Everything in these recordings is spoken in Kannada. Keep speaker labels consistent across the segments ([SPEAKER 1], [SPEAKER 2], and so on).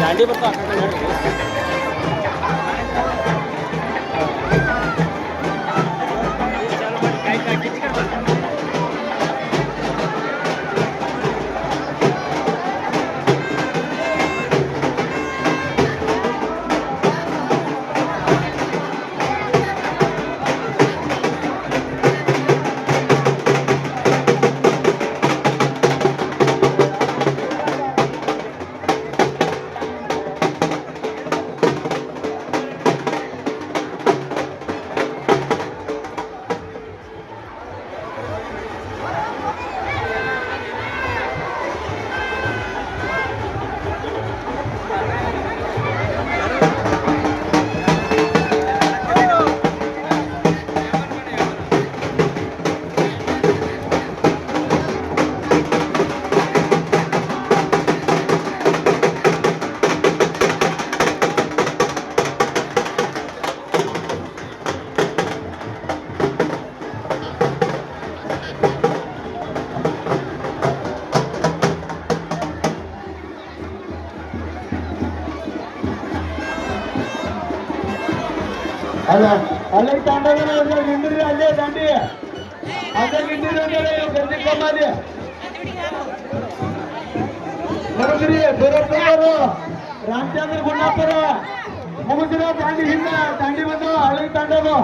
[SPEAKER 1] ದಾಂಡಿ ಬರ್ತಾವ ಆ ಕಡೆ ನೋಡಿ.
[SPEAKER 2] ಅಲ್ಲ ಅಲ್ಲೇ ತಾಂಡವನ ಗಿಂಡಿರಿ ಅಲ್ಲೇ ದಂಡಿ ಅಲ್ಲೇ ಗಿಂಡಿರಿ ಅಂದ್ರೆ ಗಂಜಿ ಕಮ್ಮಾದಿ ನೋಡ್ರಿ ಸುರಪ್ಪರು ರಾಮಚಂದ್ರ ಗುಂಡಾಪುರ ಮುಗಿಸಿರೋ ದಾಂಡಿ ಹಿಂದ ದಾಂಡಿ ಬಂದು ಹಳ್ಳಿ ತಾಂಡವು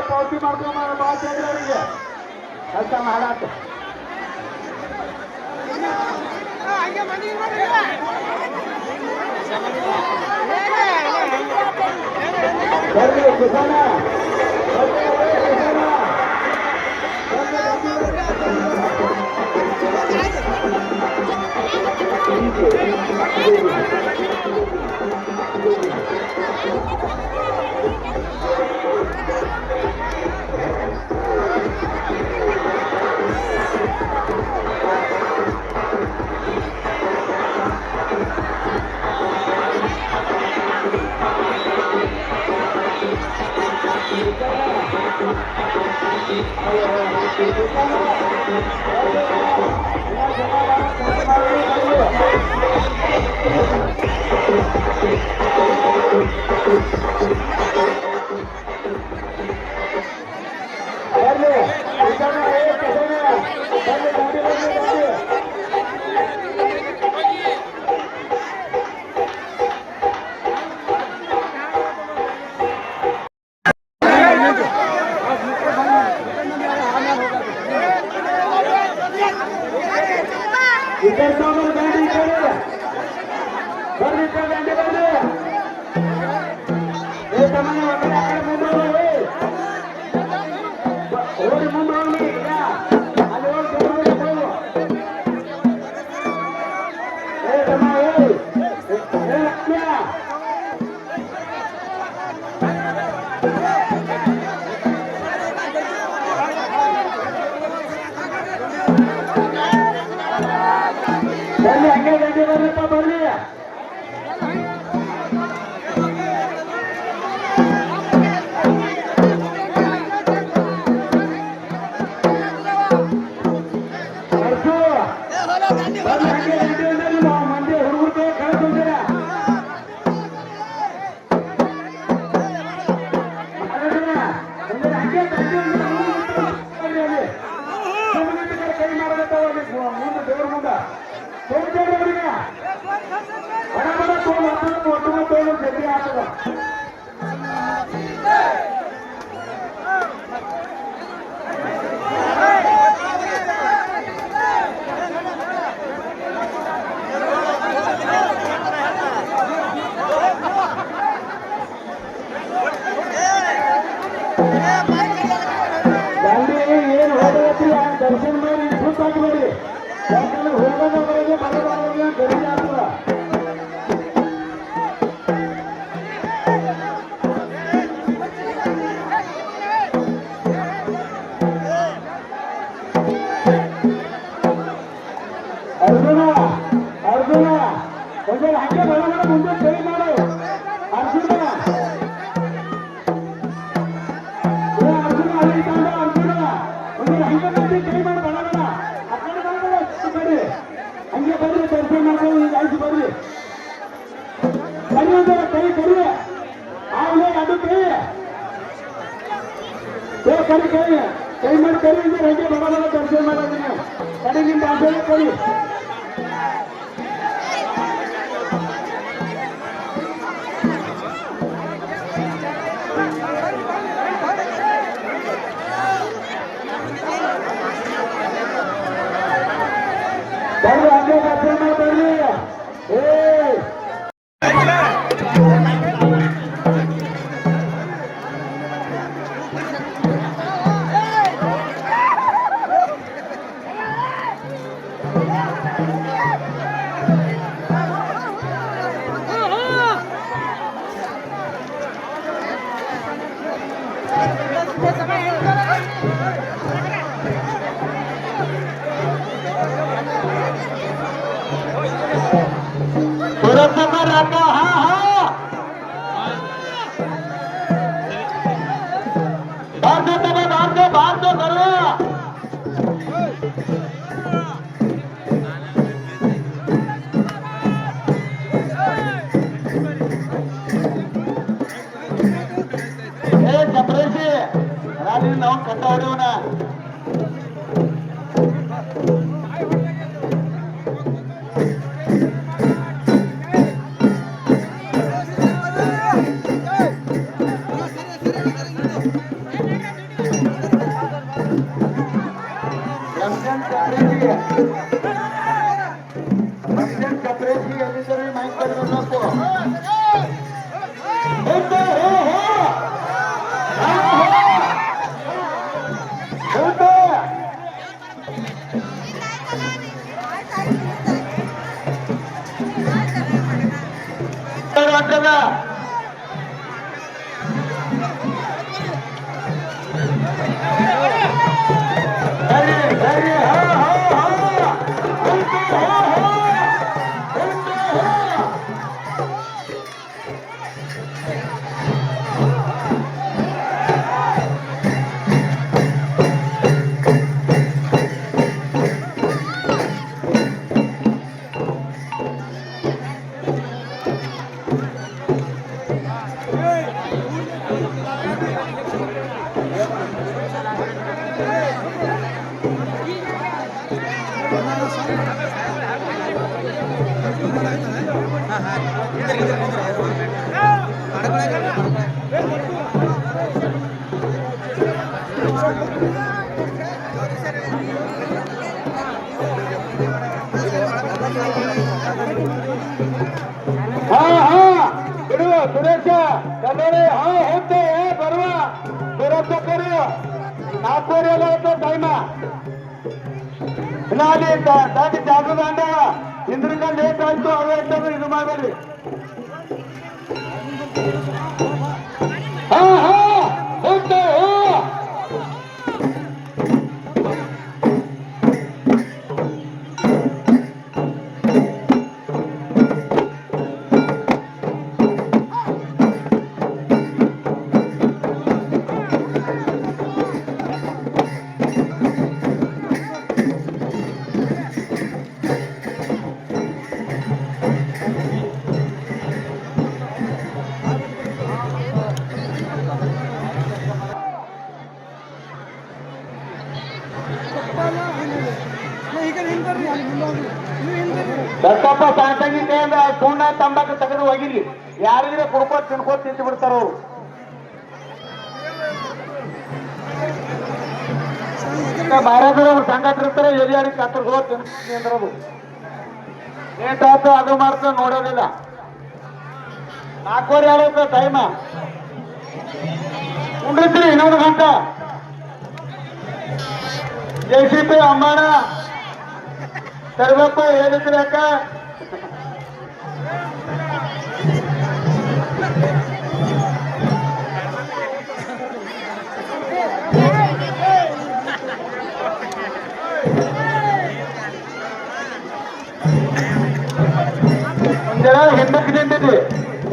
[SPEAKER 2] ಪಾವತಿ ಮಾಡ್ಕೊಂಡ ಮಾತಾಡ್ರಿ ಅವರಿಗೆ ಕೆಲಸ ಮಾಡಾಕ ಬರ್ರಿ ಕಿಸಾನ ದರ್ಶನ ಮಾಡಿ ಸುತ್ತಾಕಬೇಡಿ, ಯಾಕಂದ್ರೆ ಹೋಗೋದವರೆಗೆ ಬರೋದವರೆಗೆ ಗಡಿಗೆ ಆಗ್ತದ. ಅರ್ಜುನ ಅರ್ಜುನ ಒಂದ್ಸಲ ಹಂಗೆ ಬರೋಣ, ಮುಂದೆ ಕೈ ಮಾಡು ಅರ್ಜುನ. ಅರ್ಜುನ ಅಲ್ಲಿ ಅರ್ಜುನ ಒಂದ್ಸಲ ಹಂಗೆ ಬಂದು ಕೈ ಮಾಡಿ ಬರೋಣ. ಆ ಕಡೆ ಬರ್ರಿ, ಹಂಗೆ ಬರ್ರಿ, ದರ್ಶನ ಮಾಡ್ಕೊಂಡು ಈಗ ಆಯ್ತು ಬರ್ರಿ. ಬರೀ ಒಂದ್ಸಲ ಕೈ ಕರಿ, ಆಮೇಲೆ ಅದು ಕೈ ಕರಿ ಕೈ ಕೈ ಮಾಡಿ ಕರಿ ಅಂದ್ರೆ ಹಂಗೆ ಬರೋಣ, ದರ್ಶನ ಮಾಡೋದು ನೀವು ಕಡೆ ನಿಮ್ದು ಆಸೆ ಕರಿ. ಬರ್ರಿ ಹಂಗೆ ದರ್ಶನ ಮಾಡ್ಬರ್ರಿ. ನಾವು ಕಟ್ಟ ಹೊಡೆಯೋಣ. ಕಪ್ರೇಜಿ ಎಲ್ಲಿದ್ದರೆ ಮೈಕ್ ತರಬೇಕು. ಹಾ ಹಾ ಬಿಡುವ ಸುರೇಶ ಕನ್ನಡಿ ಹಾ ಹೋಗ್ತೆ ಬರುವ ಸುರೇಶ ಕರಿ 4:30 ಟೈಮ ಅಲ್ಲಿ ದಾಟಿ ಜಾಗೃತ ಅಂದಾಗ ಇಂದ್ರಿಂದ ಲೇಟ್ ಆಯ್ತು ಅವೇ ಇದು ಮಾಡಬೇಡ್ರಿ ಹಾ ಹಾ ಹೋಗ್ತೆ ದತ್ತಪ್ಪ ಸಾಂತಂಗಿ ಕೈಯಿಂದ ಸುಣ್ಣ ತಂಬಾಕು ತೆಗೆದು ಹೋಗಿರಿ ಯಾರಿದ್ರೆ ಕುಡ್ಕೋತ್ ತಿನ್ಕೋತ್ ತಿಂತು ಬಿಡ್ತಾರ ಅವ್ರು ಬಾರಾದ್ರು ಅವ್ರು ಸಂಗಟ್ಟಿರ್ತಾರೆ ಎಲಿಯಾಡಿ ಕತ್ತರ್ ಹೋದ್ ತಿನ್ಕೋತೀನಿ ಅಂದ್ರದು ಲೇಟ್ ಆಯ್ತು ಅದು ಮಾಡ್ತಾ ನೋಡೋದಿಲ್ಲ 4:30 ಟೈಮ ಉಂಡಿದ್ರಿ ಇನ್ನೊಂದು ಗಂಟೆ ಜೆಸಿಪಿ ಅಮ್ಮಣ್ಣ ತರಬೇಕ ಹೇಳಿದ್ರಿ ಅಕ್ಕ ಒಂದರ ಹಿಂದಕ್ಕೆ ನಿಂತಿದ್ವಿ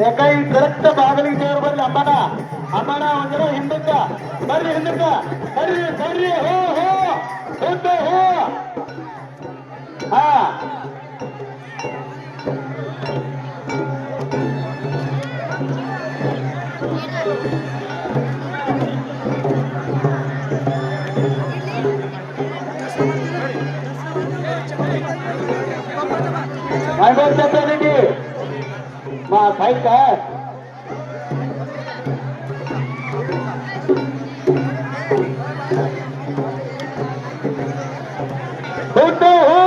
[SPEAKER 2] ಯಾಕ ಈ ಕರೆಕ್ಟ್ ಬಾಗಿಲಿಗೆ ದೇವ್ರು ಬರ್ಲಿ ಅಮ್ಮನ ಅಮ್ಮನ ಒಂದರ ಹಿಂದಕ್ಕ ಬರ್ರಿ ಹಿಂದಕ್ಕ ಬರ್ರಿ ಬರ್ರಿ ಹೋ ಹೋ ಹೋಗ್ತೇ ಹೋ ಹಾ मा साइड का है होते हो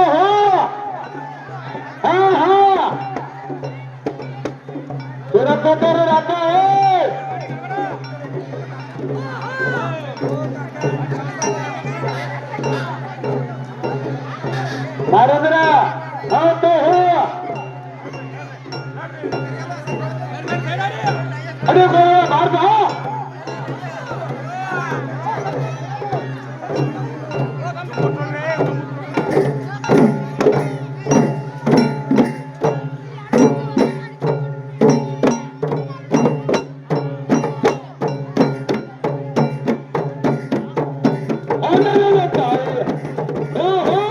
[SPEAKER 2] हाँ हाँ सुरक्षा कर रखा है नरेंद्र होते हो अरे बाहर जाओ हो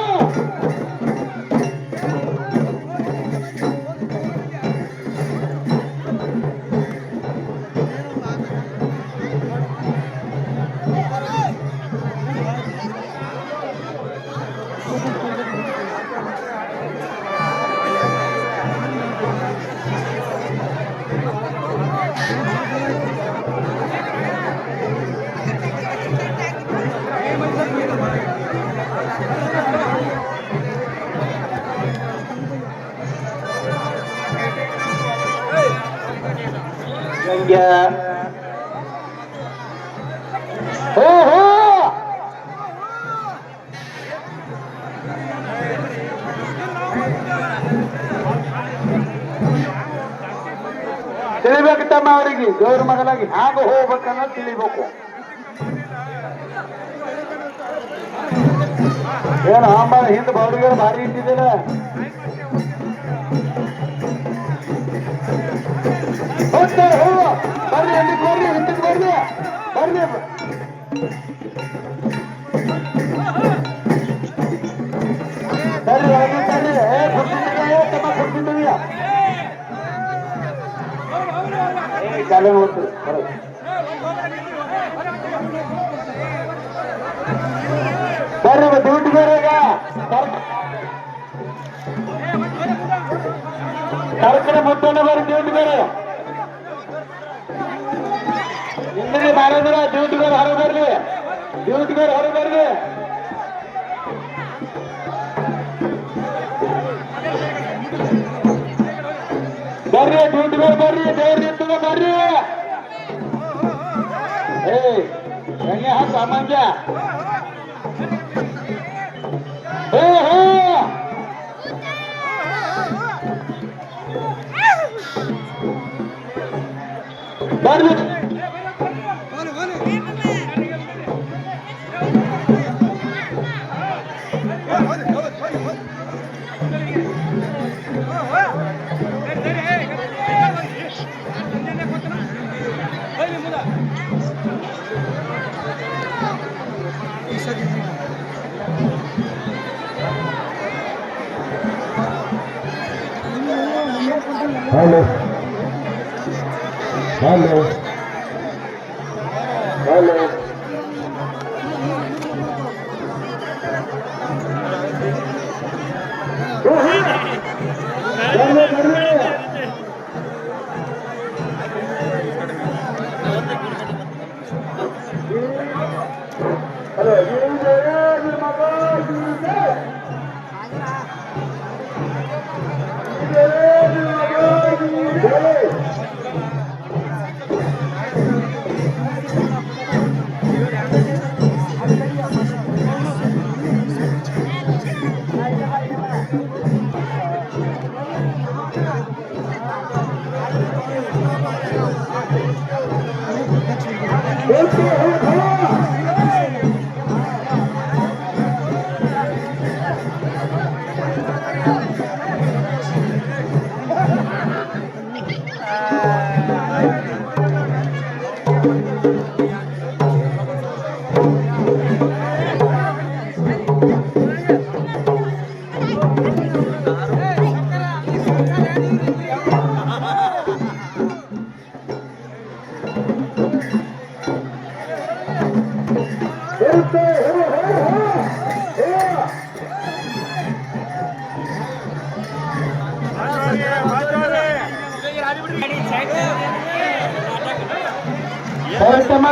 [SPEAKER 2] ತಿಳಿಬೇಕು ತಮ್ಮ ಅವರಿಗೆ ದೇವ್ರ ಮಗಲಾಗಿ ಹ್ಯಾಂಗ ಹೋಗ್ಬೇಕನ್ನ ತಿಳಿಬೇಕು ಏನು ಅಮ್ಮ ಹಿಂದ ಬೌಡಿಗೆ ಭಾರಿ ಇಟ್ಟಿದ್ದೀರ ಬರ್ರಿ ಹಿಂದಕ್ಕೆ ಬರ್ರಿ ಹಿಂದಕ್ಕೆ ಬರ್ರಿ ಬರ್ರಿ ಬರ್ರಿ ಹಾಗೆ ಬರ್ರಿ ತಮ್ಮ ಕೊಡ್ತಿದ್ದೀವಿ ಚಾಲೆ ನೋಡ್ತೀವಿ ಬರ್ರಿ ಡ್ಯೂಟಿ ಬೇರೆ ಈಗ ಕರ್ಕರೆ ಮುಟ್ಟನೆ ಬರ್ರಿ ಡ್ಯೂಟಿ ಡ್ಯೂಟಿಗಳು ಹಿಂದೆ ಮಾಡಿದ್ರ ಡ್ಯೂಟಿಗಳು ಹೊರ ಬರ್ಲಿ ಡ್ಯೂಟಿಗಳು ಹೊರ ಬರ್ಲಿ ಬರ್ರಿ ಡ್ಯೂಟಿಗಳು ಬರ್ರಿ ದೇವ್ರ ನಿಂತದ ಬರ್ರಿ ಹೆಂಗೆ ಹಾಕಿ ಸಾಮಾನ್ಯ ಬರ್ರಿ Hello. Hello. Hello.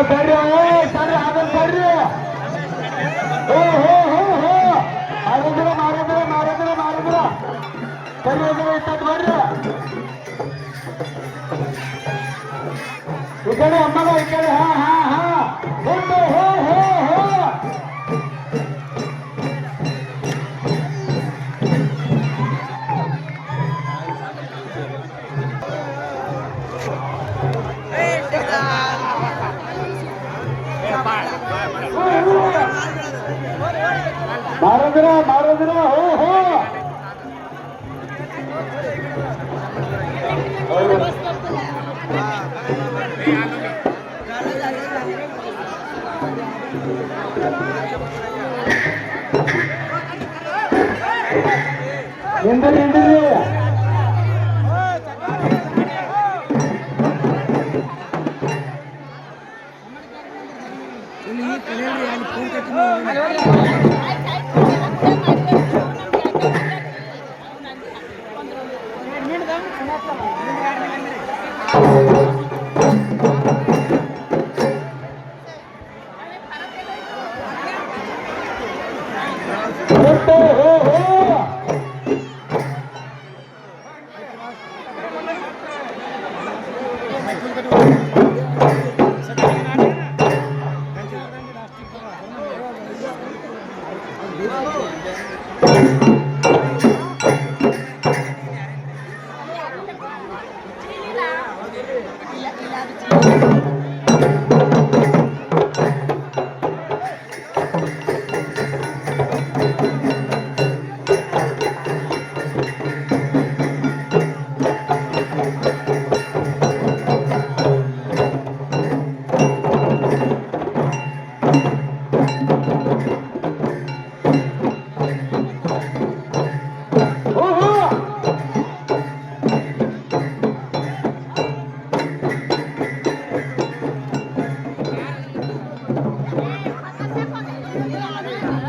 [SPEAKER 2] ಬರ್ರಿ ಅದನ್ನ ಬರ್ರಿ ಮಾಡಿದ್ರ ಸರಿ ಇಟ್ಟದ್ ಬರ್ರಿ ಈ ಕಡೆ ಅಮ್ಮಗ ಈ ಕಡೆ ಮಾರದ್ರ ಹಿಂದ್ರಿ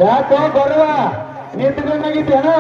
[SPEAKER 2] ಯಾಕೋ ಬರುವ ನಿಂತ್ಕೊಂಡಾಗಿದ್ದೇನು